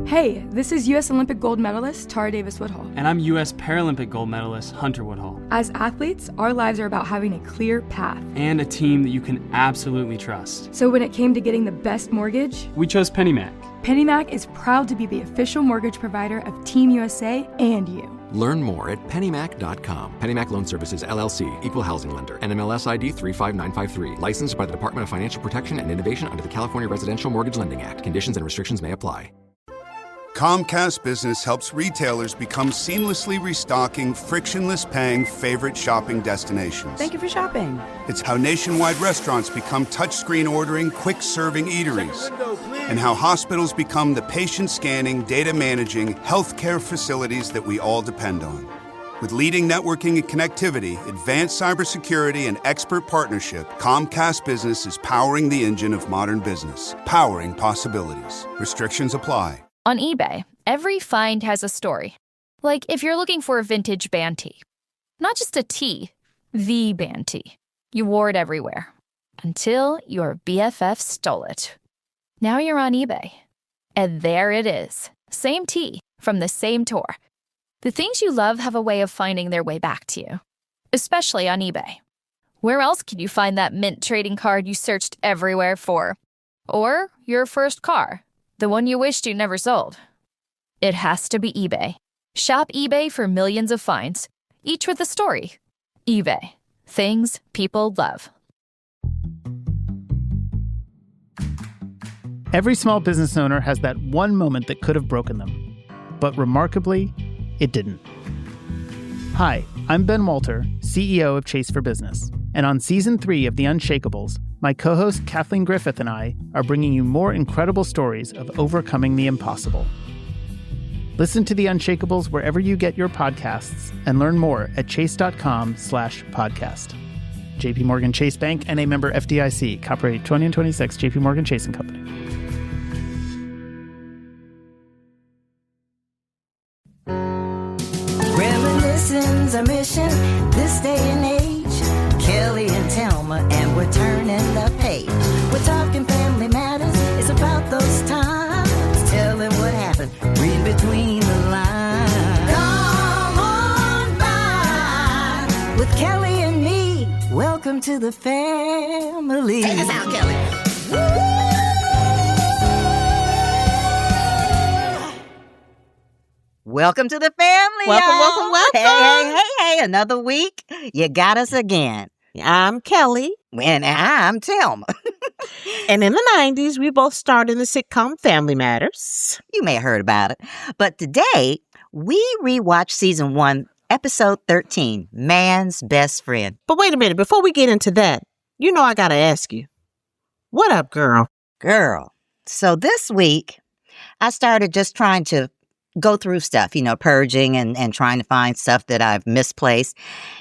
Hey, this is U.S. Olympic gold medalist Tara Davis Woodhull. And I'm U.S. Paralympic gold medalist Hunter Woodhull. As athletes, our lives are about having a clear path. And a team that you can absolutely trust. So when it came to getting the best mortgage, we chose PennyMac. PennyMac is proud to be the official mortgage provider of Team USA and you. Learn more at pennymac.com. PennyMac Loan Services, LLC, Equal Housing Lender, NMLS ID 35953. Licensed by the Department of Financial Protection and Innovation under the California Residential Mortgage Lending Act. Conditions and restrictions may apply. Comcast Business helps retailers become seamlessly restocking, frictionless paying favorite shopping destinations. Thank you for shopping. It's how nationwide restaurants become touchscreen ordering, quick-serving eateries. And how hospitals become the patient scanning, data managing healthcare facilities that we all depend on. With leading networking and connectivity, advanced cybersecurity, and expert partnership, Comcast Business is powering the engine of modern business, powering possibilities. Restrictions apply. On eBay, every find has a story. Like if you're looking for a vintage band tee. Not just a tee, the band tee. You wore it everywhere. Until your BFF stole it. Now you're on eBay. And there it is. Same tee, from the same tour. The things you love have a way of finding their way back to you. Especially on eBay. Where else can you find that mint trading card you searched everywhere for? Or your first car. The one you wished you never sold. It has to be eBay. Shop eBay for millions of finds, each with a story. eBay. Things people love. Every small business owner has that one moment that could have broken them. But remarkably, it didn't. Hi, I'm Ben Walter, CEO of Chase for Business. And on Season 3 of The Unshakables, my co-host Kathleen Griffith and I are bringing you more incredible stories of overcoming the impossible. Listen to The Unshakables wherever you get your podcasts and learn more at chase.com/podcast. JP Morgan Chase Bank, N.A. member FDIC, copyright 2026, JP Morgan Chase & Company. Reminiscence a mission this day and age. Kelly and Thelma, and we're turning the page. We're talking family matters. It's about those times. Telling what happened. Read between the lines. Come on by with Kelly and me. Welcome to the family. Take us out, Kelly. Welcome to the family, Welcome. Hey, another week. You got us again. I'm Kelly. And I'm Thelma. And in the 90s, we both starred in the sitcom Family Matters. You may have heard about it. But today, we rewatched Season 1, Episode 13, Man's Best Friend. But wait a minute, before we get into that, you know I gotta ask you, what up, girl? Girl, so this week, I started just trying to go through stuff, purging and trying to find stuff that I've misplaced,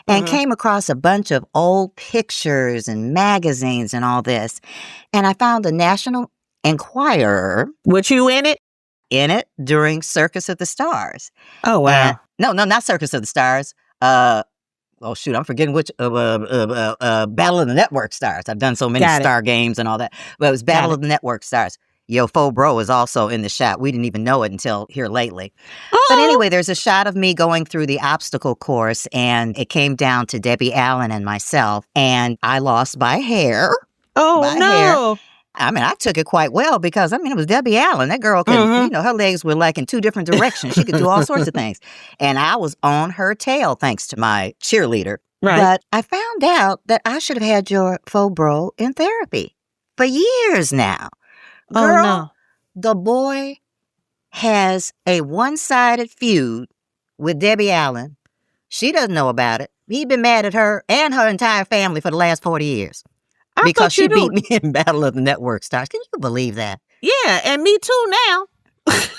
and came across a bunch of old pictures and magazines and all this. And I found the National Enquirer. With you in it? In it during Circus of the Stars. Oh, wow. No, not Circus of the Stars. I'm forgetting which, Battle of the Network Stars. I've done so many Star Games and all that. But it was Battle of the Network Stars. Yo Fo Bro is also in the shot. We didn't even know it until here lately. Oh. But anyway, there's a shot of me going through the obstacle course, and it came down to Debbie Allen and myself, and I lost by hair. Oh, no. I mean, I took it quite well because, it was Debbie Allen. That girl could, her legs were like in two different directions. She could do all sorts of things. And I was on her tail thanks to my cheerleader. Right. But I found out that I should have had your Fo Bro in therapy for years now. Girl, no. The boy has a one-sided feud with Debbie Allen. She doesn't know about it. He's been mad at her and her entire family for the last 40 years. Because she beat me in Battle of the Network Stars. Can you believe that? Yeah, and me too now.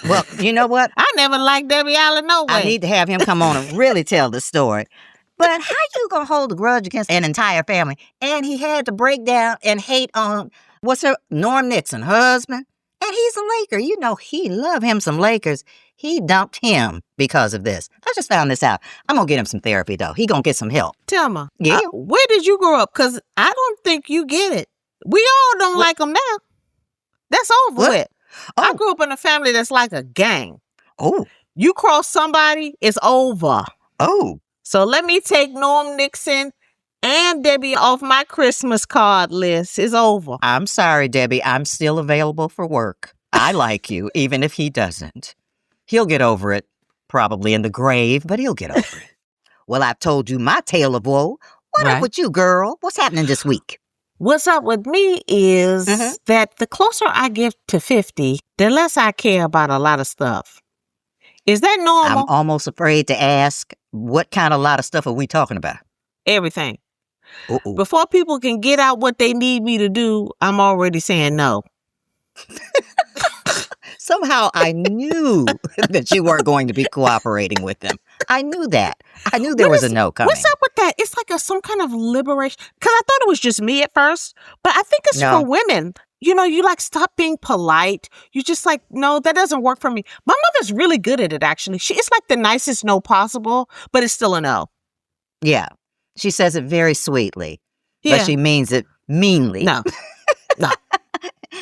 Well, you know what? I never liked Debbie Allen no way. I need to have him come on and really tell the story. But how you gonna hold a grudge against an entire family? And he had to break down and hate on, Norm Nixon, husband? And he's a Laker. He loved him some Lakers. He dumped him because of this. I just found this out. I'm going to get him some therapy, though. He going to get some help. Thelma, yeah? Where did you grow up? Because I don't think you get it. We all don't like him now. That's over with. I grew up in a family that's like a gang. Oh. You cross somebody, it's over. Oh. So let me take Norm Nixon and Debbie off my Christmas card list. It's over. I'm sorry, Debbie. I'm still available for work. I like you, even if he doesn't. He'll get over it. Probably in the grave, but he'll get over it. Well, I've told you my tale of woe. What up with you, girl? What's happening this week? What's up with me is that the closer I get to 50, the less I care about a lot of stuff. Is that normal? I'm almost afraid to ask, what kind of lot of stuff are we talking about? Everything. Uh-oh. Before people can get out what they need me to do, I'm already saying no. Somehow I knew that you weren't going to be cooperating with them. I knew that. I knew there was a no coming. What's up with that? It's like some kind of liberation. Because I thought it was just me at first, but I think it's for women. You know, you like stop being polite. You just like, no, that doesn't work for me. My mother's really good at it, actually. It's like the nicest no possible, but it's still a no. Yeah. She says it very sweetly, Yeah. but she means it meanly. No. No.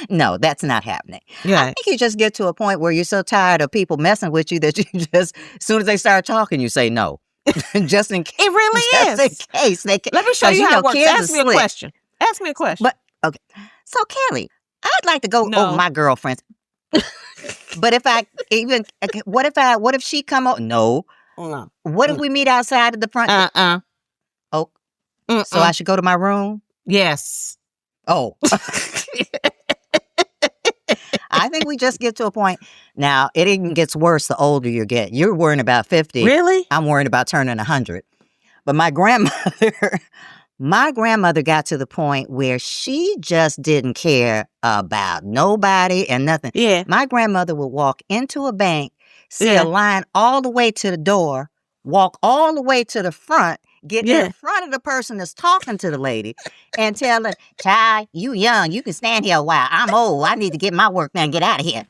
No, that's not happening. Yeah. I think you just get to a point where you're so tired of people messing with you that you just, as soon as they start talking, you say no. Just in case. It really just is. In case they can. Let me show you how it works. Kids Ask me a slick. question. Ask me a question. But, okay. So, Kelly, I'd like to go over my girlfriends. But if I even, what if she come over? No. No. What if we meet outside of the front? Oh. So I should go to my room? Yes. Oh. I think we just get to a point. Now, it even gets worse the older you get. You're worrying about 50. Really? I'm worrying about turning 100. But my grandmother got to the point where she just didn't care about nobody and nothing. Yeah. My grandmother would walk into a bank, see a line all the way to the door, walk all the way to the front, get in front of the person that's talking to the lady and tell her, child, you young, you can stand here a while. I'm old. I need to get my work done and get out of here.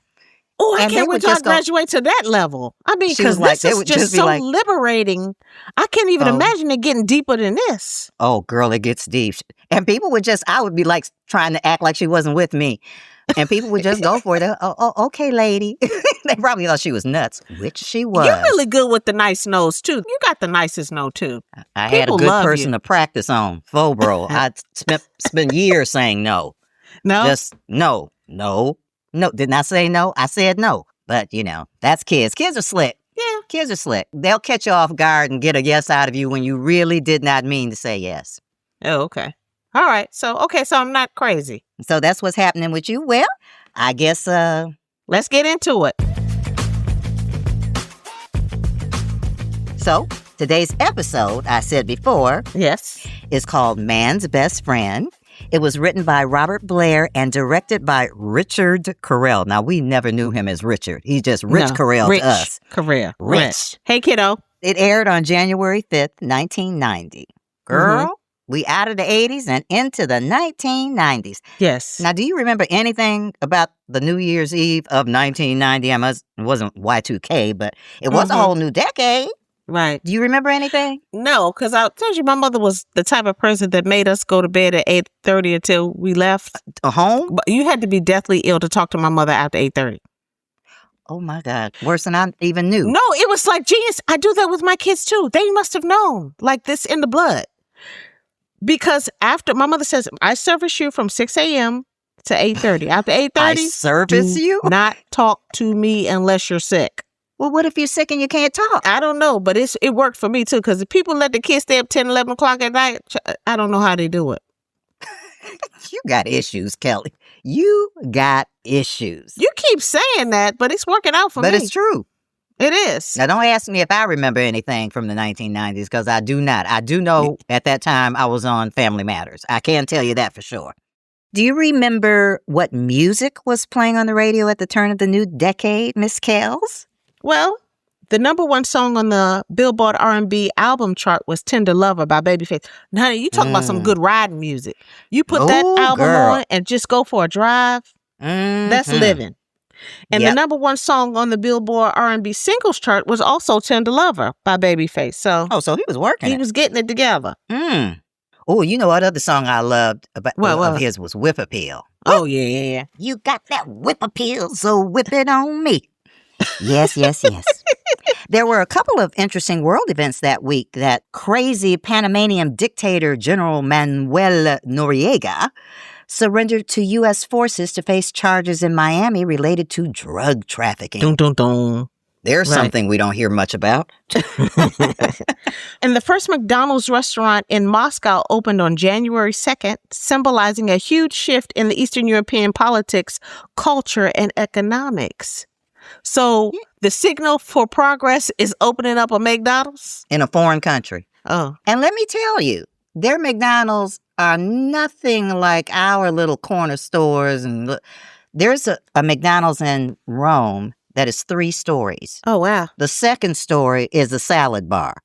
Oh, I can't wait till I graduate to that level. I mean, because this is just so liberating. I can't even imagine it getting deeper than this. Oh, girl, it gets deep. And people would I would be like trying to act like she wasn't with me. And people would just go for it. Oh, okay, lady. They probably thought she was nuts, which she was. You're really good with the nice nose, too. You got the nicest nose, too. I had a good person to practice on. Fobro. I spent years saying no. No? Just no. Didn't I say no? I said no. But, that's kids. Kids are slick. Yeah. Kids are slick. They'll catch you off guard and get a yes out of you when you really did not mean to say yes. Oh, okay. All right. So I'm not crazy. So that's what's happening with you. Well, I guess, let's get into it. So today's episode, I said before, yes, is called Man's Best Friend. It was written by Robert Blair and directed by Richard Carell. Now, we never knew him as Richard. He's just Rich Carell to us. Carell. Rich. Hey, kiddo. It aired on January 5th, 1990. Girl, we out of the 80s and into the 1990s. Yes. Now, do you remember anything about the New Year's Eve of 1990? It wasn't Y2K, but it was a whole new decade. Right. Do you remember anything? No, because I told you my mother was the type of person that made us go to bed at 8:30 until we left. Home? But you had to be deathly ill to talk to my mother after 8:30. Oh, my God. Worse than I even knew. No, it was like genius. I do that with my kids, too. They must have known, like this in the blood. Because after, my mother says, I service you from 6 a.m. to 8:30. After 8:30, I service you? Not talk to me unless you're sick. Well, what if you're sick and you can't talk? I don't know, but it worked for me, too, because if people let the kids stay up 10, 11 o'clock at night, I don't know how they do it. You got issues, Kelly. You got issues. You keep saying that, but it's working out for me. But it's true. It is. Now, don't ask me if I remember anything from the 1990s, because I do not. I do know at that time I was on Family Matters. I can tell you that for sure. Do you remember what music was playing on the radio at the turn of the new decade, Miss Kells? Well, the number one song on the Billboard R&B album chart was Tender Lover by Babyface. Now, you talk about some good riding music. You put that album on and just go for a drive. That's living. And the number one song on the Billboard R&B singles chart was also Tender Lover by Babyface. So he was working. He was getting it together. Oh, you know what other song I loved of his was Whip Appeal. Oh, yeah. You got that whip appeal, so whip it on me. Yes. There were a couple of interesting world events that week. That crazy Panamanian dictator General Manuel Noriega surrendered to U.S. forces to face charges in Miami related to drug trafficking. Dun, dun, dun. There's something we don't hear much about. And the first McDonald's restaurant in Moscow opened on January 2nd, symbolizing a huge shift in the Eastern European politics, culture, and economics. So the signal for progress is opening up a McDonald's? In a foreign country. Oh. And let me tell you, their McDonald's are nothing like our little corner stores. And there's a McDonald's in Rome that is 3 stories. Oh, wow. The second story is a salad bar.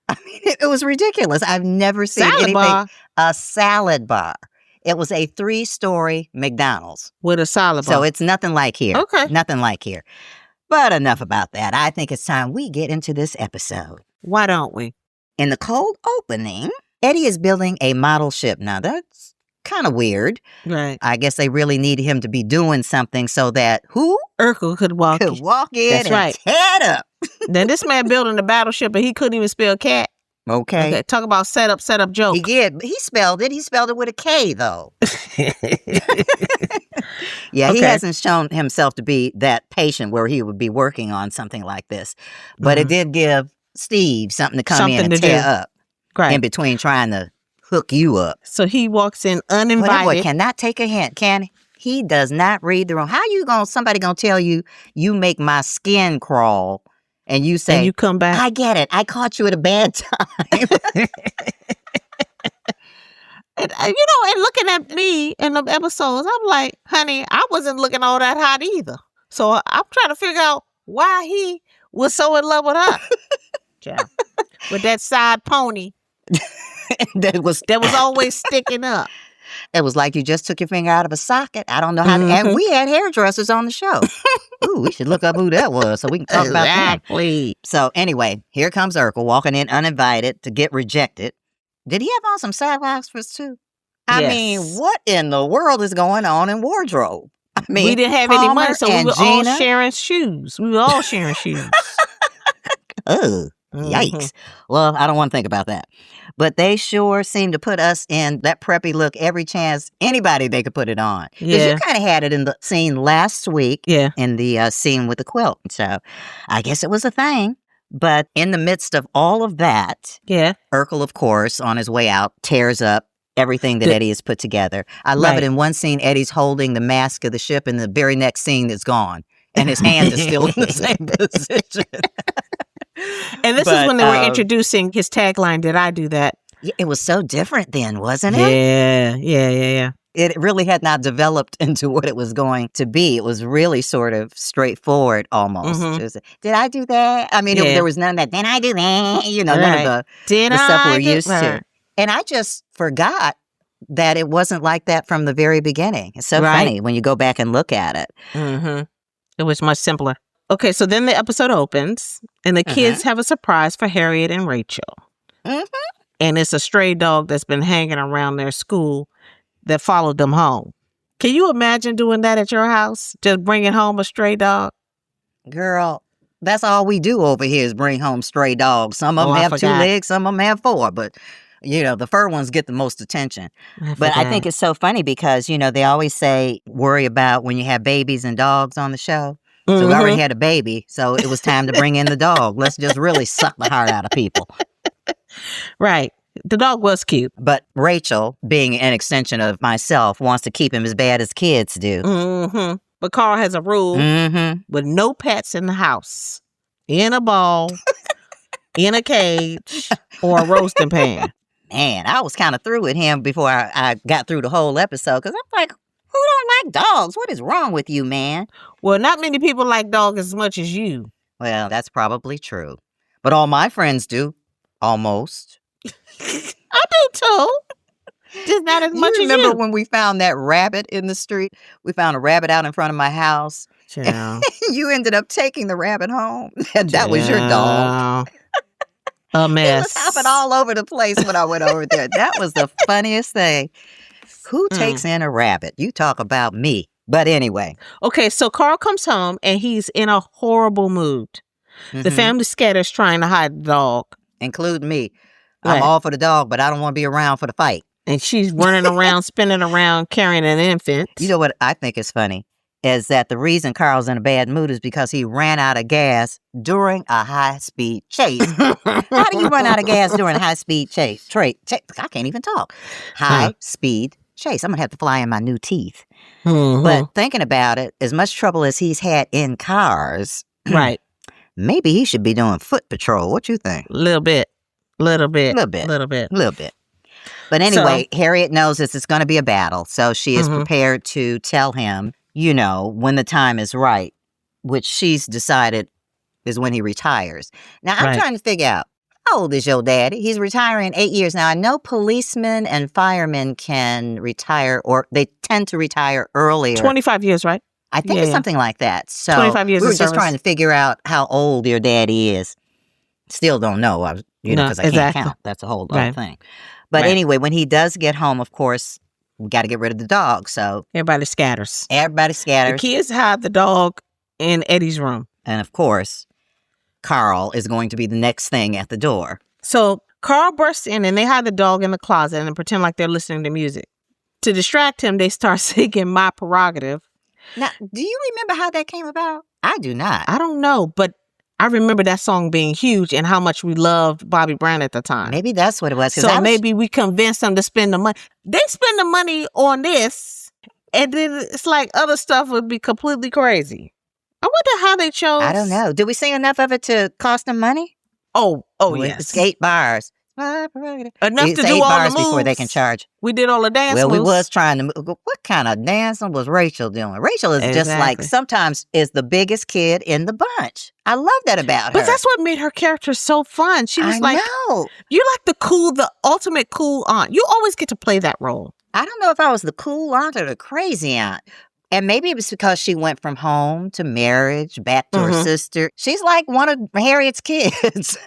I mean, it was ridiculous. I've never seen anything. Bar? A salad bar. It was a 3-story McDonald's. With a salad bar. So it's nothing like here. Okay. Nothing like here. But enough about that. I think it's time we get into this episode. Why don't we? In the cold opening, Eddie is building a model ship. Now, that's kind of weird. Right. I guess they really needed him to be doing something so that who? Urkel could walk in. That's right. Tear it up. Then this man building a battleship and he couldn't even spell cat. Okay. Talk about setup joke. He did. He spelled it. He spelled it with a K, though. Yeah, he hasn't shown himself to be that patient where he would be working on something like this. But it did give Steve something to come in and tear up in between trying to hook you up. So he walks in uninvited. That boy cannot take a hint, can he? He does not read the room. How somebody gonna tell you make my skin crawl and you say, and you come back. I get it. I caught you at a bad time. And looking at me in the episodes, I'm like, honey, I wasn't looking all that hot either. So I'm trying to figure out why he was so in love with her. Yeah. With that side pony that was always sticking up. It was like you just took your finger out of a socket. I don't know how to, and we had hairdressers on the show. Ooh, we should look up who that was so we can talk about that. Exactly. So anyway, here comes Urkel walking in uninvited to get rejected. Did he have on some sidewalks for us too? I mean, what in the world is going on in wardrobe? I mean, we didn't have Palmer any money, so we were Gina, all sharing shoes. Oh, yikes. Well, I don't want to think about that. But they sure seem to put us in that preppy look every chance anybody they could put it on. Because you kind of had it in the scene last week in the scene with the quilt. So I guess it was a thing. But in the midst of all of that, Urkel, of course, on his way out, tears up everything that Eddie has put together. I love it. In one scene, Eddie's holding the mast of the ship, and the very next scene is gone. And his hand is still in the same position. And this is when they were introducing his tagline, Did I Do That? Yeah, it was so different then, wasn't it? Yeah. It really had not developed into what it was going to be. It was really sort of straightforward almost. Just, did I do that? I mean, there was none of that. Did I do that? None of the stuff we're used to. And I just forgot that it wasn't like that from the very beginning. It's so funny when you go back and look at it. It was much simpler. Okay, so then the episode opens, and the kids have a surprise for Harriet and Rachel. And it's a stray dog that's been hanging around their school that followed them home. Can you imagine doing that at your house? Just bringing home a stray dog? Girl, that's all we do over here is bring home stray dogs. Some of them have 2 legs, some of them have 4, but the fur ones get the most attention. But I think it's so funny because, they always say, worry about when you have babies and dogs on the show. So we already had a baby, so it was time to bring in the dog. Let's just really suck the heart out of people. Right. The dog was cute. But Rachel, being an extension of myself, wants to keep him as bad as kids do. But Carl has a rule with no pets in the house, in a ball, in a cage, or a roasting pan. Man, I was kind of through with him before I got through the whole episode because I'm like, who don't like dogs? What is wrong with you, man? Well, not many people like dogs as much as you. Well, that's probably true. But all my friends do. Almost. I do too. Just not as much as you. Remember when we found that rabbit in the street? We found a rabbit out in front of my house. You ended up taking the rabbit home. And that was your dog. A mess. It was hopping all over the place when I went over there. That was the funniest thing. Who takes in a rabbit? You talk about me. But anyway. Okay, so Carl comes home and he's in a horrible mood. The family scatters trying to hide the dog. Include me. I'm all for the dog, but I don't want to be around for the fight. And she's running around, spinning around, carrying an infant. You know what I think is funny? Is that the reason Carl's in a bad mood is because he ran out of gas during a high-speed chase. How do you run out of gas during a high-speed chase? I can't even talk. High-speed chase. I'm going to have to fly in my new teeth. But thinking about it, as much trouble as he's had in cars, right? Maybe he should be doing foot patrol. What you think? Little bit. But anyway, Harriet knows this is going to be a battle, so she is prepared to tell him, you know, when the time is right, which she's decided is when he retires. Now, I'm trying to figure out, how old is your daddy? He's retiring 8 years. Now, I know policemen and firemen can retire, or they tend to retire earlier. 25 years, right? I think it's something like that. So 25 years we were of just service. trying to figure out how old your daddy is. Still don't know, because I can't count. That's a whole other thing. But anyway, when he does get home, of course, we got to get rid of the dog. So everybody scatters. The kids hide the dog in Eddie's room. And of course, Carl is going to be the next thing at the door. So Carl bursts in and they hide the dog in the closet and pretend like they're listening to music. To distract him, they start singing My Prerogative. Now, do you remember how that came about? I do not. I don't know, but I remember that song being huge and how much we loved Bobby Brown at the time. Maybe that's what it was. So maybe we convinced them to spend the money. They spend the money on this, and then it's like other stuff would be completely crazy. I wonder how they chose. I don't know. Did we sing enough of it to cost them money? Oh, yes. It's 8 bars. Enough it's to do 8 all bars the moves before they can charge. We did all the dance moves. Well, we was trying to move. What kind of dancing was Rachel doing? Rachel is just like, sometimes is the biggest kid in the bunch. I love that about her. But that's what made her character so fun. She was you're like the ultimate cool aunt. You always get to play that role. I don't know if I was the cool aunt or the crazy aunt. And maybe it was because she went from home to marriage, back to her sister. She's like one of Harriet's kids.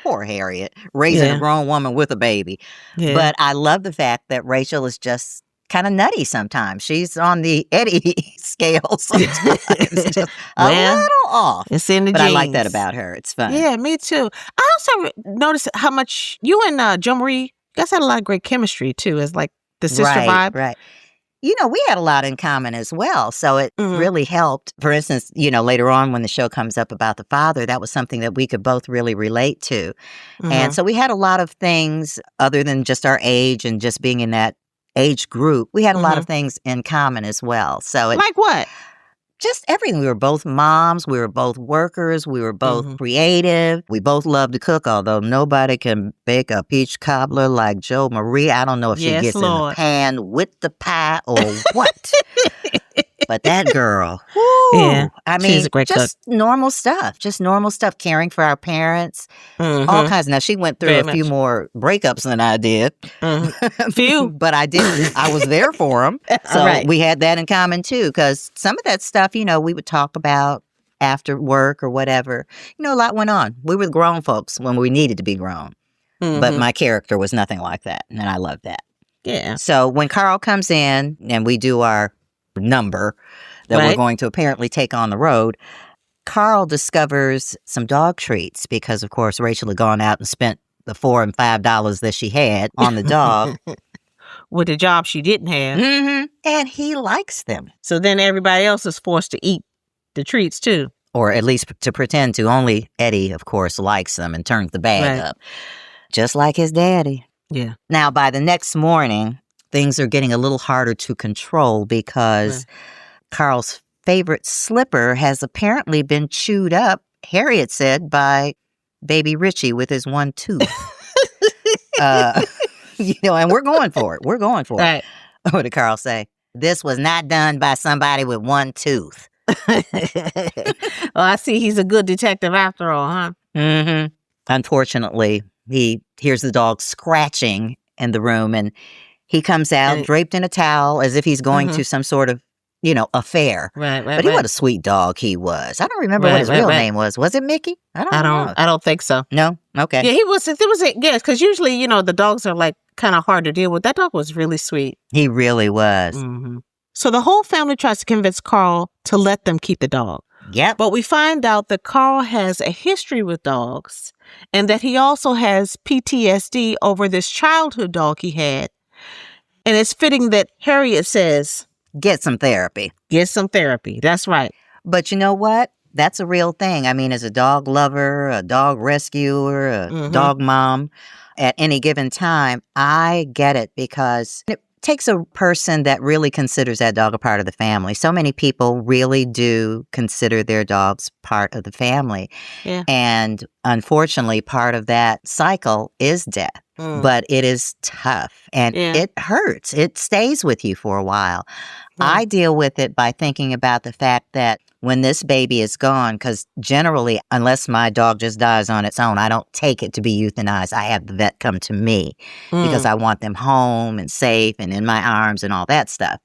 Poor Harriet, raising a grown woman with a baby. Yeah. But I love the fact that Rachel is just kind of nutty sometimes. She's on the Eddie scale sometimes. Just a little off. It's in the But genes. I like that about her. It's fun. Yeah, me too. I also noticed how much you and Jo Marie, you guys had a lot of great chemistry too, as like the sister vibe. Right. You know, we had a lot in common as well. So it really helped. For instance, you know, later on when the show comes up about the father, that was something that we could both really relate to. And so we had a lot of things other than just our age and just being in that age group. We had a lot of things in common as well. So like what? Just everything. We were both moms. We were both workers. We were both creative. We both loved to cook, although nobody can bake a peach cobbler like Jo Marie. I don't know if she gets in the pan with the pie or what. But that girl, I mean, she's a great just cook. normal stuff, caring for our parents, all kinds of. Now, she went through a few more breakups than I did. Few. But I did. I was there for them. So we had that in common, too, because some of that stuff, you know, we would talk about after work or whatever. You know, a lot went on. We were grown folks when we needed to be grown. But my character was nothing like that, and I love that. Yeah. So when Carl comes in and we do our number that we're going to apparently take on the road, Carl discovers some dog treats because, of course, Rachel had gone out and spent the $4 and $5 that she had on the dog. With a job she didn't have. And he likes them. So then everybody else is forced to eat the treats too. Or at least to pretend to. Only Eddie, of course, likes them and turns the bag up. Just like his daddy. Yeah. Now, by the next morning, things are getting a little harder to control because Carl's favorite slipper has apparently been chewed up, Harriet said, by baby Richie with his one tooth. You know, and we're going for it. Right. What did Carl say? This was not done by somebody with one tooth. Well, I see he's a good detective after all, huh? Unfortunately, he hears the dog scratching in the room, and he comes out draped in a towel as if he's going to some sort of, you know, affair. But what a sweet dog he was. I don't remember what his real name was. Was it Mickey? I don't know. I don't think so. No? Okay. Yeah, he was. Because usually, you know, the dogs are like kind of hard to deal with. That dog was really sweet. He really was. Mm-hmm. So the whole family tries to convince Carl to let them keep the dog. Yep. But we find out that Carl has a history with dogs and that he also has PTSD over this childhood dog he had. And it's fitting that Harriet says, get some therapy. Get some therapy. That's right. But you know what? That's a real thing. I mean, as a dog lover, a dog rescuer, a dog mom, at any given time, I get it because it takes a person that really considers that dog a part of the family. So many people really do consider their dogs part of the family. Yeah. And unfortunately, part of that cycle is death. But it is tough and it hurts. It stays with you for a while. I deal with it by thinking about the fact that when this baby is gone, because generally, unless my dog just dies on its own, I don't take it to be euthanized. I have the vet come to me because I want them home and safe and in my arms and all that stuff.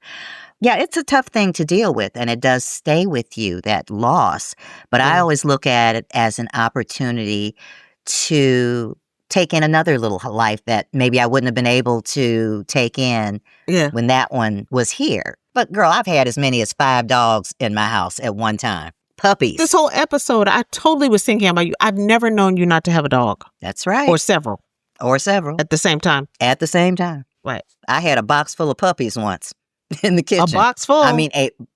Yeah, it's a tough thing to deal with, and it does stay with you, that loss. But I always look at it as an opportunity to take in another little life that maybe I wouldn't have been able to take in when that one was here. But girl, I've had as many as 5 dogs in my house at one time. Puppies. This whole episode, I totally was thinking about you. I've never known you not to have a dog. That's right. Or several. Or several. At the same time. At the same time. Right. I had a box full of puppies once in the kitchen. A box full? I mean,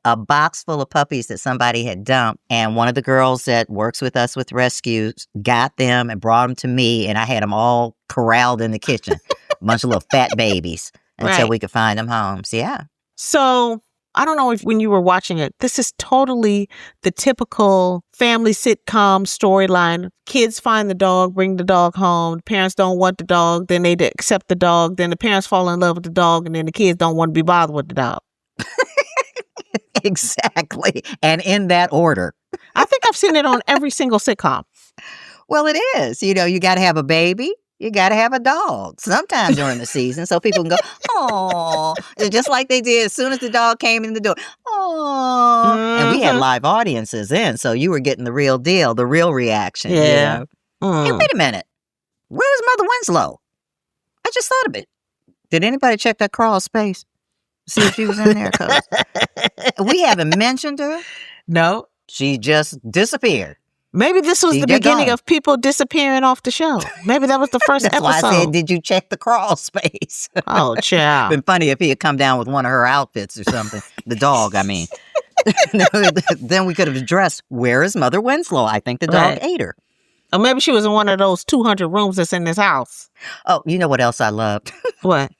a box full of puppies that somebody had dumped. And one of the girls that works with us with rescues got them and brought them to me. And I had them all corralled in the kitchen. A bunch of little fat babies until we could find them homes. Yeah. So I don't know if when you were watching it, this is totally the typical family sitcom storyline. Kids find the dog, bring the dog home. The parents don't want the dog. Then they accept the dog. Then the parents fall in love with the dog. And then the kids don't want to be bothered with the dog. Exactly. And in that order. I think I've seen it on every single sitcom. Well, it is. You know, you got to have a baby. You got to have a dog sometime during the season so people can go, oh, just like they did as soon as the dog came in the door. Oh, and we had live audiences then, so you were getting the real deal, the real reaction. Yeah. You know? Hey, wait a minute. Where was Mother Winslow? I just thought of it. Did anybody check that crawl space? See if she was in there? 'Cause we haven't mentioned her. No. She just disappeared. Maybe this was the beginning of people disappearing off the show. Maybe that was the first That's episode. Why I said, did you check the crawl space? Oh, child. Been funny if he had come down with one of her outfits or something. The dog, I mean. Then we could have addressed, where is Mother Winslow? I think the dog ate her. Or maybe she was in one of those 200 rooms that's in this house. Oh, you know what else I loved? What?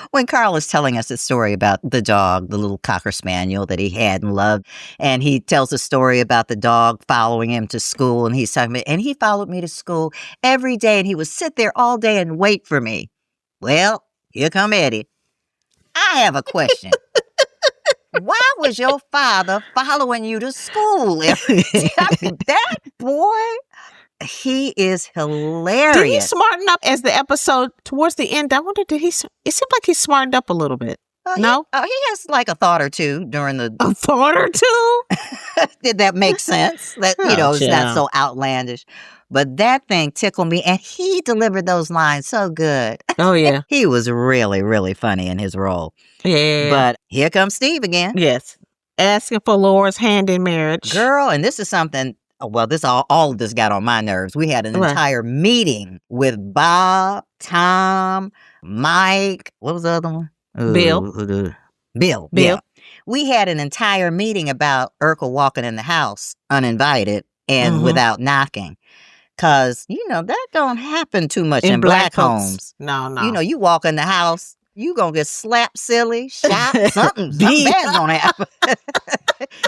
When Carl was telling us a story about the dog, the little Cocker Spaniel that he had and loved, and he tells a story about the dog following him to school, and he's talking about, and he followed me to school every day, and he would sit there all day and wait for me. Well, here come Eddie. I have a question. Why was your father following you to school every day? That boy, he is hilarious. Did he smarten up as the episode towards the end? I wonder, it seemed like he smartened up a little bit. No? He has like a thought or two during the... A thought or two? Did that make sense? That, it's not so outlandish. But that thing tickled me, and he delivered those lines so good. Oh, yeah. He was really, really funny in his role. Yeah. But here comes Steve again. Yes. Asking for Laura's hand in marriage. Girl, and this is something... Well, all of this got on my nerves. We had an entire meeting with Bob, Tom, Mike. What was the other one? Bill. Yeah. We had an entire meeting about Urkel walking in the house uninvited and without knocking. Because, that don't happen too much in black homes. No. You walk in the house, you going to get slapped silly, shot, something bad's going to happen.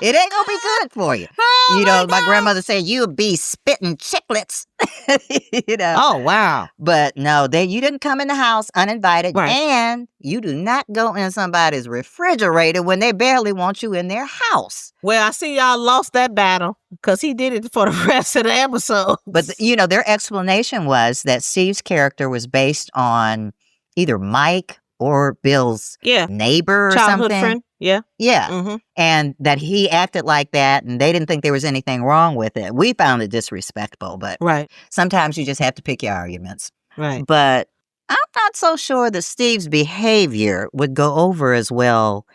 It ain't going to be good for you. My grandmother said, you'll be spitting chiclets. Oh, wow. But no, you didn't come in the house uninvited. Right. And you do not go in somebody's refrigerator when they barely want you in their house. Well, I see y'all lost that battle because he did it for the rest of the episode. But, their explanation was that Steve's character was based on either Mike or Bill's neighbor or childhood something. Friend. Yeah. Yeah. Mm-hmm. And that he acted like that and they didn't think there was anything wrong with it. We found it disrespectful, but sometimes you just have to pick your arguments. Right. But I'm not so sure that Steve's behavior would go over as well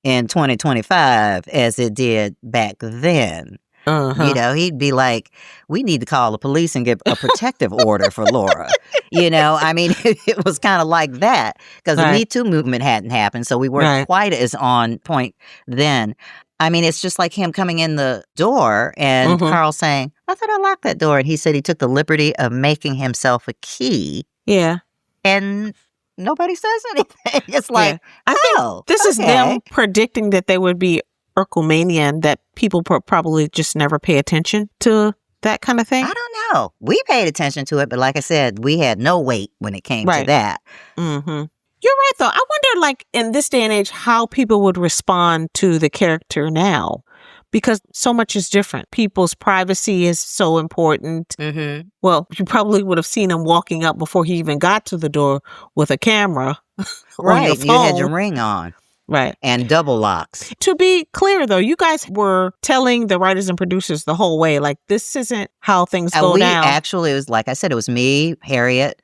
in 2025 as it did back then. You know, he'd be like, we need to call the police and get a protective order for Laura. You know, I mean, it was kind of like that because the Me Too movement hadn't happened. So we weren't quite as on point then. I mean, it's just like him coming in the door and Carl saying, I thought I locked that door. And he said he took the liberty of making himself a key. Yeah. And nobody says anything. It's like, I think this is them predicting that they would be Urkelmania and that people probably just never pay attention to that kind of thing. I don't know. We paid attention to it, but like I said, we had no weight when it came to that. You're right, though. I wonder, like, in this day and age, how people would respond to the character now. Because so much is different. People's privacy is so important. Well, you probably would have seen him walking up before he even got to the door with a camera. On your phone. You had your ring on. Right. And double locks. To be clear, though, you guys were telling the writers and producers the whole way, like, this isn't how things go down. Actually, it was, like I said, it was me, Harriet,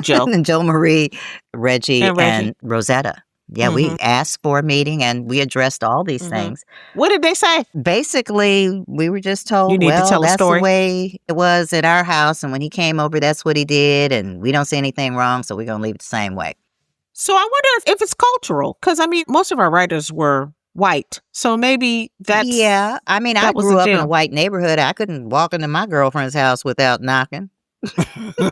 Joe. and Joe Marie, Reggie, and Rosetta. Yeah, we asked for a meeting and we addressed all these things. What did they say? Basically, we were just told, you need to tell that's a story. The way it was at our house. And when he came over, that's what he did. And we don't see anything wrong, so we're going to leave it the same way. So I wonder if it's cultural, because, I mean, most of our writers were white. So maybe that's... Yeah, I mean, I grew up in a white neighborhood. I couldn't walk into my girlfriend's house without knocking.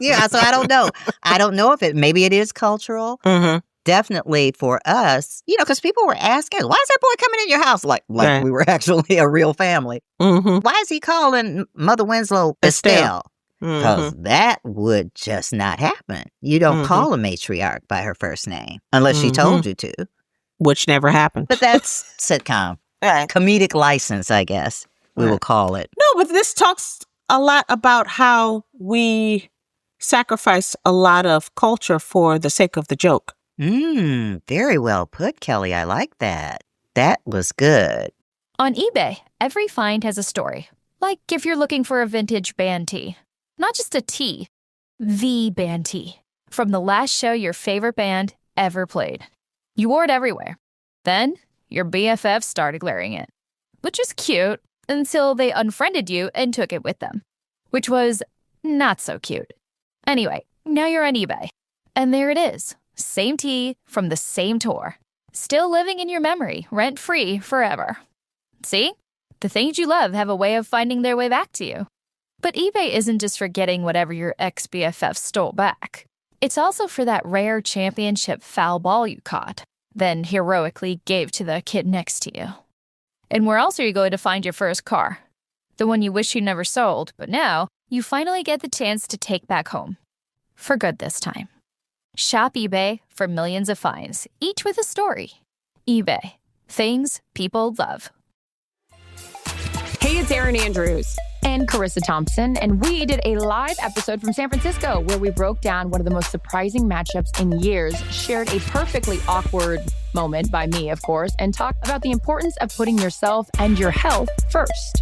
Yeah, so I don't know. I don't know if maybe it is cultural. Definitely for us, you know, because people were asking, why is that boy coming in your house? Like we were actually a real family. Why is he calling Mother Winslow Estelle? Because that would just not happen. You don't call a matriarch by her first name unless she told you to. Which never happened. But that's sitcom. Comedic license, I guess we will call it. No, but this talks a lot about how we sacrifice a lot of culture for the sake of the joke. Very well put, Kelly. I like that. That was good. On eBay, every find has a story. Like if you're looking for a vintage band tee. Not just a tee, the band tee. From the last show your favorite band ever played. You wore it everywhere. Then, your BFF started wearing it. Which is cute, until they unfriended you and took it with them. Which was not so cute. Anyway, now you're on eBay. And there it is. Same tee from the same tour. Still living in your memory, rent-free forever. See? The things you love have a way of finding their way back to you. But eBay isn't just for getting whatever your ex-BFF stole back. It's also for that rare championship foul ball you caught, then heroically gave to the kid next to you. And where else are you going to find your first car? The one you wish you never sold, but now you finally get the chance to take back home. For good this time. Shop eBay for millions of finds, each with a story. eBay. Things people love. Hey, it's Erin Andrews. And Carissa Thompson, and we did a live episode from San Francisco where we broke down one of the most surprising matchups in years, shared a perfectly awkward moment by me, of course, and talked about the importance of putting yourself and your health first.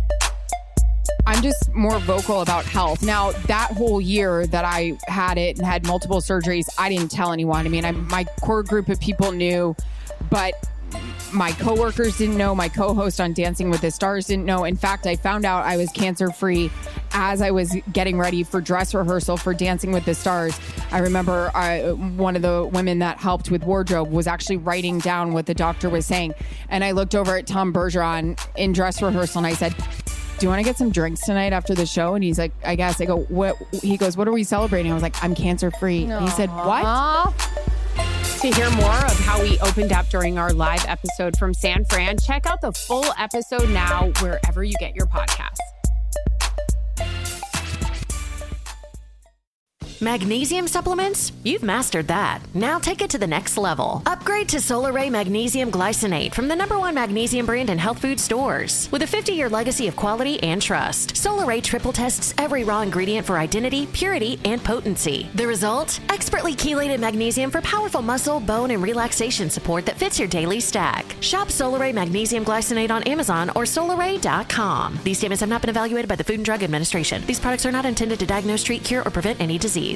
I'm just more vocal about health. Now, that whole year that I had it and had multiple surgeries, I didn't tell anyone. I mean, my core group of people knew, but my coworkers didn't know. My co-host on Dancing with the Stars didn't know. In fact, I found out I was cancer-free as I was getting ready for dress rehearsal for Dancing with the Stars. I remember one of the women that helped with wardrobe was actually writing down what the doctor was saying. And I looked over at Tom Bergeron in dress rehearsal and I said, do you want to get some drinks tonight after the show? And he's like, I guess. I go, what? He goes, what are we celebrating? I was like, I'm cancer-free. He said, what? To hear more of how we opened up during our live episode from San Fran, check out the full episode now wherever you get your podcasts. Magnesium supplements? You've mastered that. Now take it to the next level. Upgrade to Solaray Magnesium Glycinate from the #1 magnesium brand in health food stores. With a 50-year legacy of quality and trust, Solaray triple tests every raw ingredient for identity, purity, and potency. The result? Expertly chelated magnesium for powerful muscle, bone, and relaxation support that fits your daily stack. Shop Solaray Magnesium Glycinate on Amazon or Solaray.com. These statements have not been evaluated by the Food and Drug Administration. These products are not intended to diagnose, treat, cure, or prevent any disease.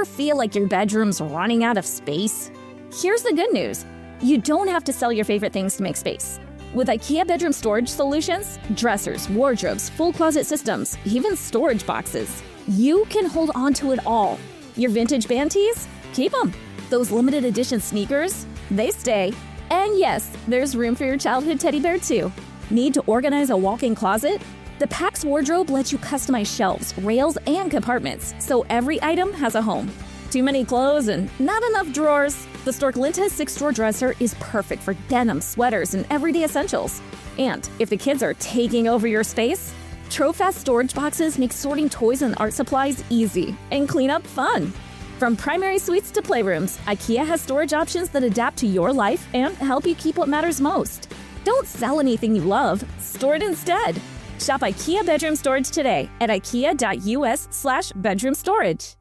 Ever feel like your bedroom's running out of space? Here's the good news. You don't have to sell your favorite things to make space. With IKEA bedroom storage solutions, dressers, wardrobes, full closet systems, even storage boxes, you can hold on to it all. Your vintage band tees? Keep them. Those limited edition sneakers? They stay. And yes, there's room for your childhood teddy bear too. Need to organize a walk-in closet? The PAX wardrobe lets you customize shelves, rails, and compartments, so every item has a home. Too many clothes and not enough drawers? The Storklinta 6-drawer dresser is perfect for denim, sweaters, and everyday essentials. And if the kids are taking over your space, Trofast storage boxes make sorting toys and art supplies easy and cleanup fun. From primary suites to playrooms, IKEA has storage options that adapt to your life and help you keep what matters most. Don't sell anything you love, store it instead. Shop IKEA Bedroom Storage today at ikea.us/bedroom storage.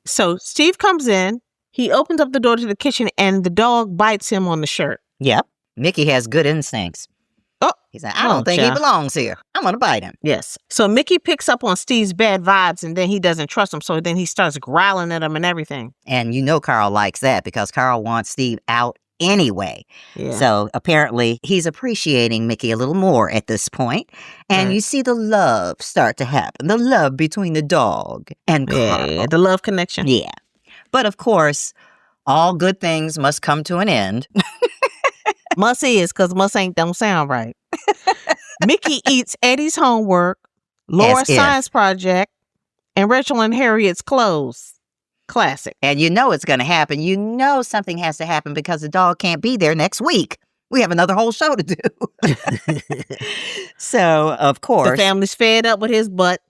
So Steve comes in, he opens up the door to the kitchen, and the dog bites him on the shirt. Yep. Mickey has good instincts. Oh, he's like, I don't think he belongs here. I'm going to bite him. Yes. So Mickey picks up on Steve's bad vibes, and then he doesn't trust him. So then he starts growling at him and everything. And you know Carl likes that because Carl wants Steve out anyway. Yeah. So apparently he's appreciating Mickey a little more at this point. And you see the love start to happen. The love between the dog and Carl. Yeah, the love connection. Yeah. But of course, all good things must come to an end. Must is, because must ain't don't sound right. Mickey eats Eddie's homework, Laura's science project, and Rachel and Harriet's clothes. Classic. And you know it's going to happen. You know something has to happen because the dog can't be there next week. We have another whole show to do. So, of course. The family's fed up with his butt.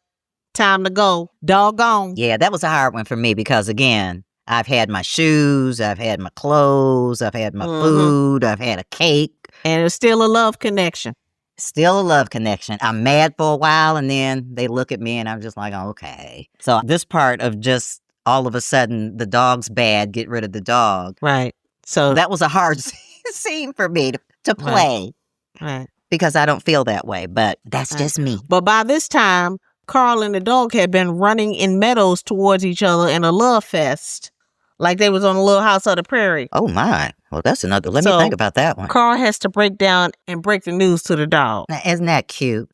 Time to go. Dog gone. Yeah, that was a hard one for me because, again, I've had my shoes, I've had my clothes, I've had my food, I've had a cake. And it's still a love connection. Still a love connection. I'm mad for a while, and then they look at me, and I'm just like, okay. So this part of just all of a sudden, the dog's bad, get rid of the dog. Right. So that was a hard scene for me to play. Right. Because I don't feel that way, but that's just me. But by this time, Carl and the dog had been running in meadows towards each other in a love fest. Like they was on a Little House on the Prairie. Oh, my. Well, that's another. Let me think about that one. Carl has to break down and break the news to the dog. Now, isn't that cute?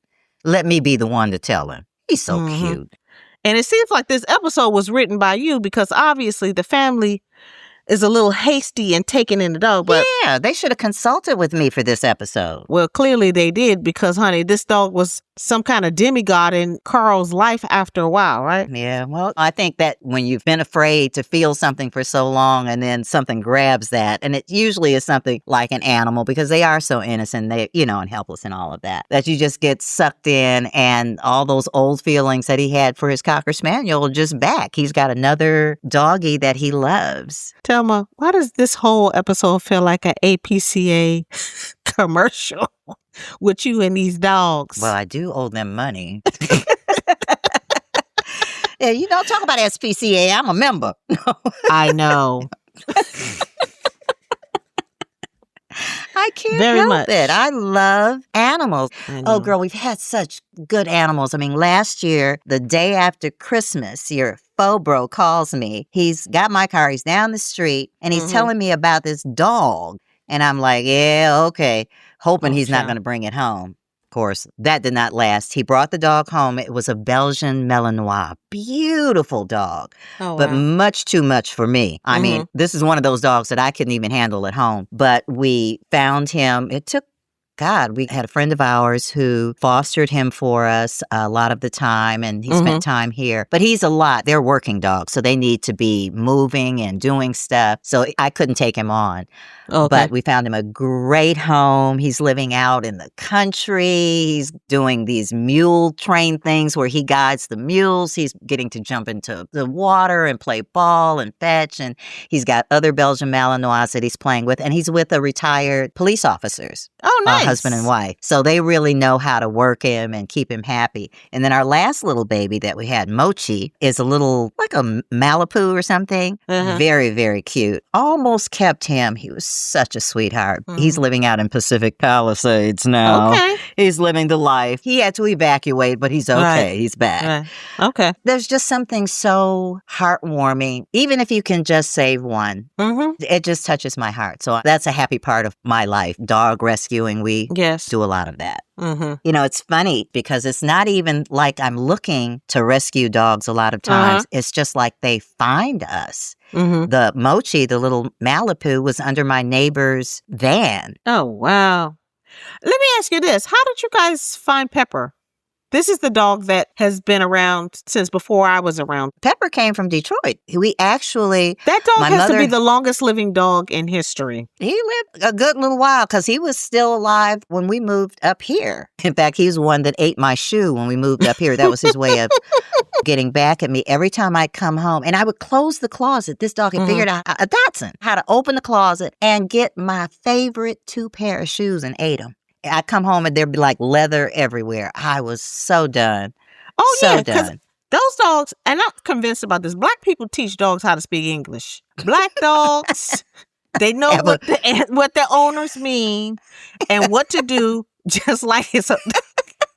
Let me be the one to tell him. He's so cute. And it seems like this episode was written by you because obviously the family is a little hasty in taking in the dog. But yeah, they should have consulted with me for this episode. Well, clearly they did because, honey, this dog was some kind of demigod in Carl's life after a while, right? Yeah, well, I think that when you've been afraid to feel something for so long and then something grabs that, and it usually is something like an animal because they are so innocent, they, and helpless and all of that, that you just get sucked in and all those old feelings that he had for his Cocker Spaniel are just back. He's got another doggy that he loves. Thelma, why does this whole episode feel like an APCA commercial with you and these dogs? Well, I do owe them money. Yeah, talk about SPCA. I'm a member. I know. I can't help it. I love animals. Oh, girl, we've had such good animals. I mean, last year, the day after Christmas, your Fobro calls me. He's got my car. He's down the street, and he's telling me about this dog. And I'm like, yeah, okay, hoping he's not going to bring it home. Of course, that did not last. He brought the dog home. It was a Belgian Malinois. Beautiful dog, but much too much for me. I mean, this is one of those dogs that I couldn't even handle at home. But we found him. It took, we had a friend of ours who fostered him for us a lot of the time, and he spent time here. But he's a lot. They're working dogs, so they need to be moving and doing stuff. So I couldn't take him on. Okay. But we found him a great home. He's living out in the country. He's doing these mule train things where he guides the mules. He's getting to jump into the water and play ball and fetch. And he's got other Belgian Malinois that he's playing with. And he's with the retired police officers. Oh, nice. husband and wife. So they really know how to work him and keep him happy. And then our last little baby that we had, Mochi, is a little, like a Malibu or something. Very, very cute. Almost kept him. He was such a sweetheart. He's living out in Pacific Palisades now. Okay. He's living the life. He had to evacuate, but he's okay. Right. He's back. Right. Okay. There's just something so heartwarming. Even if you can just save one, it just touches my heart. So that's a happy part of my life. Dog rescuing, we do a lot of that. You know, it's funny because it's not even like I'm looking to rescue dogs a lot of times. It's just like they find us. The Mochi, the little Malibu, was under my neighbor's van. Oh, wow. Let me ask you this. How did you guys find Pepper? This is the dog that has been around since before I was around. Pepper came from Detroit. We actually... That dog has to be the longest living dog in history. He lived a good little while because he was still alive when we moved up here. In fact, he's one that ate my shoe when we moved up here. That was his way of getting back at me. Every time I'd come home and I would close the closet, this dog had figured out, a Dotson, how to open the closet and get my favorite 2 pair of shoes and ate them. I'd come home and there'd be like leather everywhere. I was so done. Oh, so yeah, because done. those dogs, and I'm convinced about this, Black people teach dogs how to speak English. Black dogs, they know what their owners mean and what to do, just like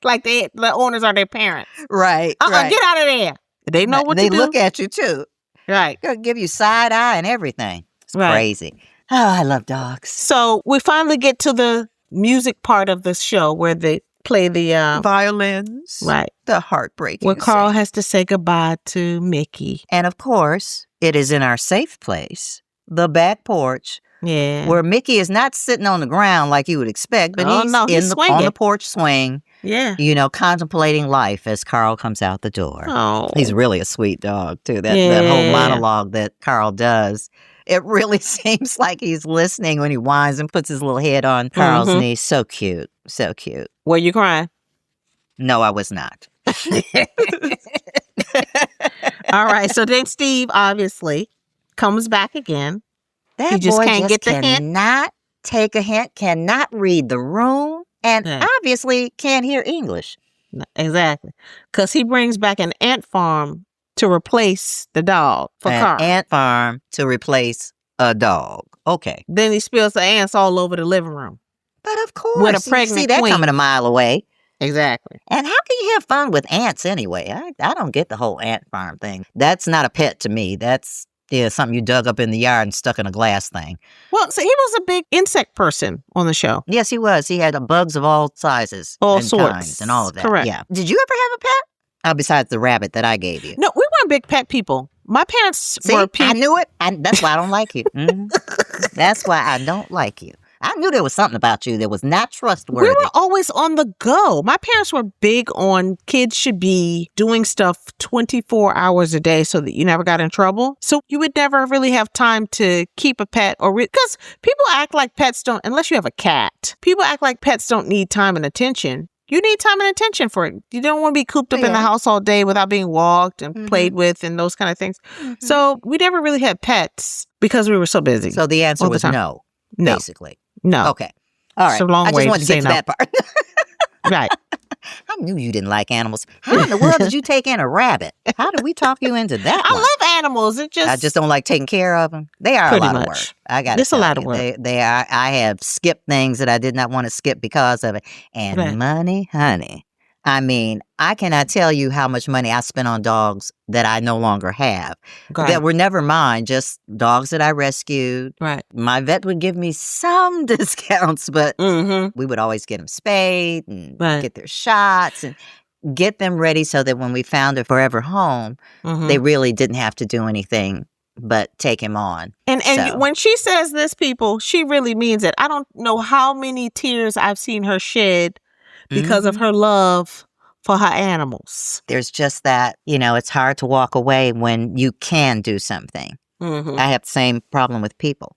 like the owners are their parents. Right, right. Get out of there. They know what to do. They look at you, too. Right. They'll give you side eye and everything. It's crazy. Oh, I love dogs. So we finally get to the music part of the show where they play the violins, right? The heartbreaking. Where Carl has to say goodbye to Mickey, and of course, it is in our safe place, the back porch. Yeah, where Mickey is not sitting on the ground like you would expect, but he's on the porch swing. Yeah, you know, contemplating life as Carl comes out the door. Oh, he's really a sweet dog too. That whole monologue that Carl does. It really seems like he's listening when he whines and puts his little head on Carl's knee. So cute. So cute. Were you crying? No, I was not. All right. So then Steve obviously comes back again. That he just boy can't get the cannot hint. Take a hint, cannot read the room, and obviously can't hear English. Exactly. Because he brings back an ant farm to replace the dog for Carl. An ant farm to replace a dog. Okay. Then he spills the ants all over the living room. But of course. With a pregnant see that queen. Coming a mile away. Exactly. And how can you have fun with ants anyway? I don't get the whole ant farm thing. That's not a pet to me. That's something you dug up in the yard and stuck in a glass thing. Well, so he was a big insect person on the show. Yes, he was. He had bugs of all sizes. All and sorts. Kinds and all of that. Correct. Yeah. Did you ever have a pet? Besides the rabbit that I gave you. No, we weren't big pet people. My parents were I knew it. That's why I don't like you. That's why I don't like you. I knew there was something about you that was not trustworthy. We were always on the go. My parents were big on kids should be doing stuff 24 hours a day so that you never got in trouble. So you would never really have time to keep a pet because people act like pets don't, unless you have a cat, people act like pets don't need time and attention. You need time and attention for it. You don't want to be cooped up in the house all day without being walked and played with and those kind of things. So we never really had pets because we were so busy. So the answer was no, basically. No. Okay. All right. It's a long I way just wanted to get to that part. Right. I knew you didn't like animals. How in the world did you take in a rabbit? How did we talk you into that I one? love animals. I just don't like taking care of them. They are a lot of work. I got It's a lot of work. They are. I have skipped things that I did not want to skip because of it. And money, honey. I mean, I cannot tell you how much money I spent on dogs that I no longer have. That were never mine, just dogs that I rescued. Right. My vet would give me some discounts, but we would always get them spayed and get their shots and get them ready so that when we found a forever home, they really didn't have to do anything but take him on. And when she says this, people, she really means it. I don't know how many tears I've seen her shed because of her love for her animals. There's just that, it's hard to walk away when you can do something. I have the same problem with people.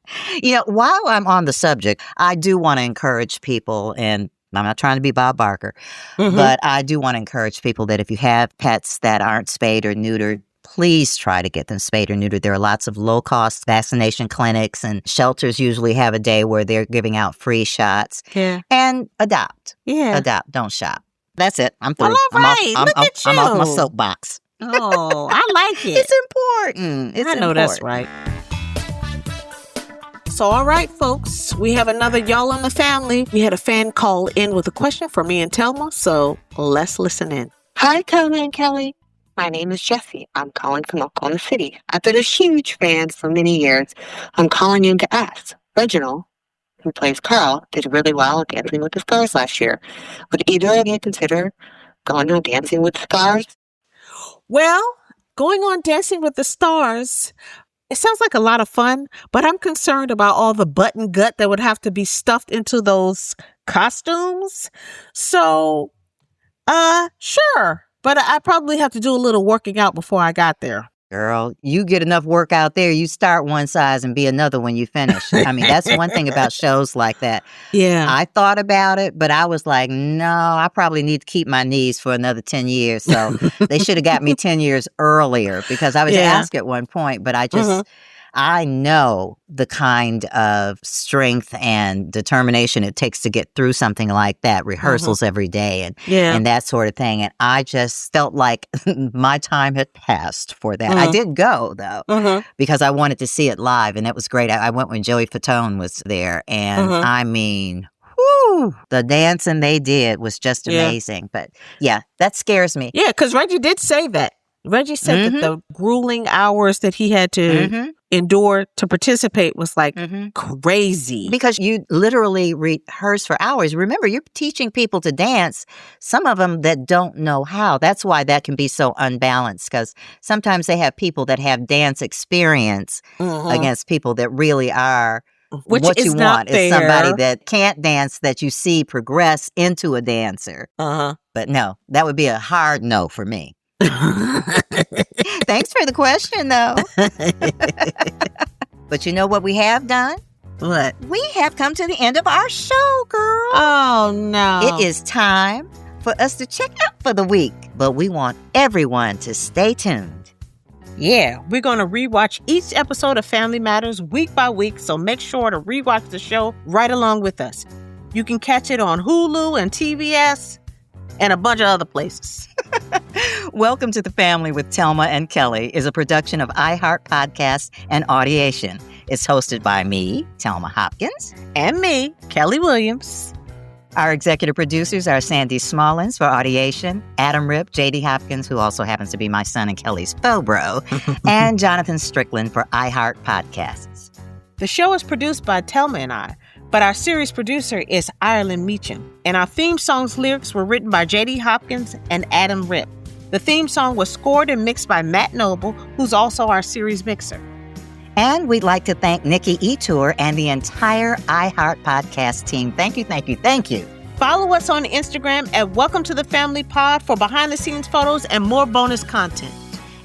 While I'm on the subject, I do want to encourage people, and I'm not trying to be Bob Barker, but I do want to encourage people that if you have pets that aren't spayed or neutered, please try to get them spayed or neutered. There are lots of low-cost vaccination clinics, and shelters usually have a day where they're giving out free shots. Yeah. And adopt. Yeah. Adopt. Don't shop. That's it. I'm through. Well, all right. Look at you. I'm off my soapbox. Oh, I like it. It's important. I know that's right. So, all right, folks, we have another Y'all in the Family. We had a fan call in with a question for me and Telma, so let's listen in. Hi, Telma and Kelly. My name is Jessie. I'm calling from Oklahoma City. I've been a huge fan for many years. I'm calling in to ask. Reginald, who plays Carl, did really well at Dancing with the Stars last year. Would either of you consider going on Dancing with the Stars? Well, going on Dancing with the Stars, it sounds like a lot of fun, but I'm concerned about all the butt and gut that would have to be stuffed into those costumes. So, sure. But I probably have to do a little working out before I got there. Girl, you get enough work out there, you start one size and be another when you finish. I mean, that's one thing about shows like that. Yeah. I thought about it, but I was like, no, I probably need to keep my knees for another 10 years. So they should have got me 10 years earlier, because I was asked at one point, but I just, I know the kind of strength and determination it takes to get through something like that, rehearsals every day and that sort of thing. And I just felt like my time had passed for that. I did go, though, because I wanted to see it live, and it was great. I went when Joey Fatone was there, and I mean, whoo, the dancing they did was just amazing. But yeah, that scares me. Yeah, because Reggie did say that. Reggie said that the grueling hours that he had to endure to participate was like crazy. Because you literally rehearse for hours. Remember, you're teaching people to dance, some of them that don't know how. That's why that can be so unbalanced, because sometimes they have people that have dance experience against people that really are. What you want is somebody that can't dance that you see progress into a dancer. But no, that would be a hard no for me. Thanks for the question, though. But you know what we have done? What? We have come to the end of our show, girl. Oh, no. It is time for us to check out for the week. But we want everyone to stay tuned. Yeah, we're going to rewatch each episode of Family Matters week by week, so make sure to rewatch the show right along with us. You can catch it on Hulu and TBS and a bunch of other places. Welcome to the Family with Telma and Kelly is a production of iHeart Podcasts and Audiation. It's hosted by me, Telma Hopkins. And me, Kelly Williams. Our executive producers are Sandy Smallins for Audiation, Adam Rip, J.D. Hopkins, who also happens to be my son and Kelly's faux bro, and Jonathan Strickland for iHeart Podcasts. The show is produced by Telma and I, but our series producer is Ireland Meacham, and our theme song's lyrics were written by J.D. Hopkins and Adam Rip. The theme song was scored and mixed by Matt Noble, who's also our series mixer. And we'd like to thank Nikki Etour and the entire iHeart Podcast team. Thank you, thank you, thank you. Follow us on Instagram at Welcome to the Family Pod for behind-the-scenes photos and more bonus content.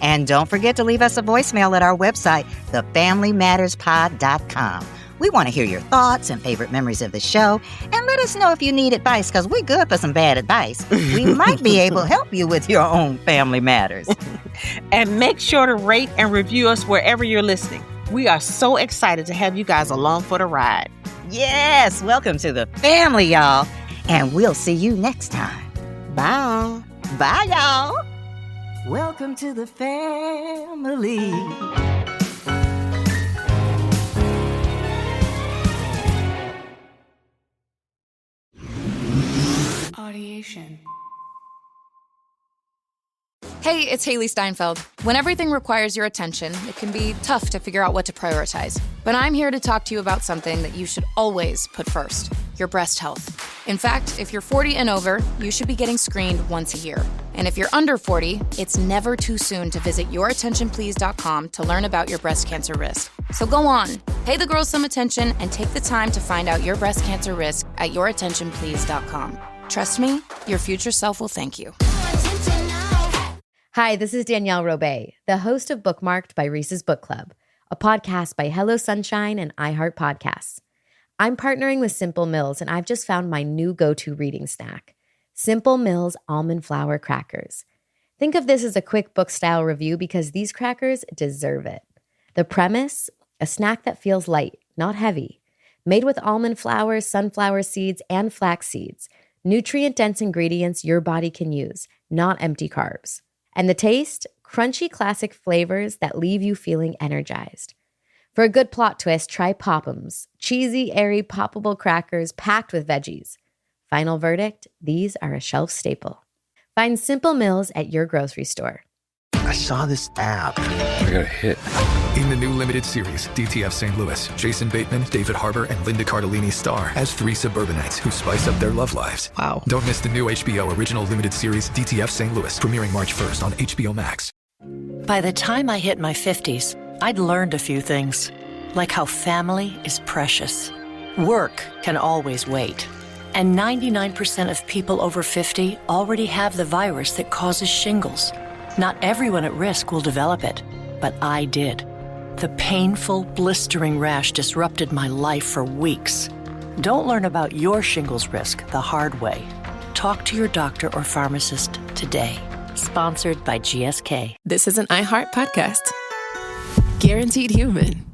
And don't forget to leave us a voicemail at our website, thefamilymatterspod.com. We want to hear your thoughts and favorite memories of the show, and let us know if you need advice, because we're good for some bad advice. We might be able to help you with your own family matters. And make sure to rate and review us wherever you're listening. We are so excited to have you guys along for the ride. Yes, welcome to the family, y'all. And we'll see you next time. Bye. Bye, y'all. Welcome to the family. Audiation. Hey, it's Haley Steinfeld. When everything requires your attention, it can be tough to figure out what to prioritize. But I'm here to talk to you about something that you should always put first, your breast health. In fact, if you're 40 and over, you should be getting screened once a year. And if you're under 40, it's never too soon to visit yourattentionplease.com to learn about your breast cancer risk. So go on, pay the girls some attention and take the time to find out your breast cancer risk at yourattentionplease.com. Trust me, your future self will thank you. Hi, this is Danielle Robay, the host of Bookmarked by Reese's Book Club, a podcast by Hello Sunshine and iHeart Podcasts. I'm partnering with Simple Mills, and I've just found my new go-to reading snack, Simple Mills Almond Flour Crackers. Think of this as a quick book-style review because these crackers deserve it. The premise? A snack that feels light, not heavy. Made with almond flour, sunflower seeds, and flax seeds. Nutrient-dense ingredients your body can use, not empty carbs. And the taste? Crunchy classic flavors that leave you feeling energized. For a good plot twist, try Pop'ems. Cheesy, airy, poppable crackers packed with veggies. Final verdict? These are a shelf staple. Find Simple Mills at your grocery store. I saw this app. I got a hit. In the new limited series, DTF St. Louis, Jason Bateman, David Harbour, and Linda Cardellini star as 3 suburbanites who spice up their love lives. Wow. Don't miss the new HBO original limited series, DTF St. Louis, premiering March 1st on HBO Max. By the time I hit my 50s, I'd learned a few things, like how family is precious. Work can always wait. And 99% of people over 50 already have the virus that causes shingles. Not everyone at risk will develop it, but I did. The painful, blistering rash disrupted my life for weeks. Don't learn about your shingles risk the hard way. Talk to your doctor or pharmacist today. Sponsored by GSK. This is an iHeart podcast. Guaranteed Human.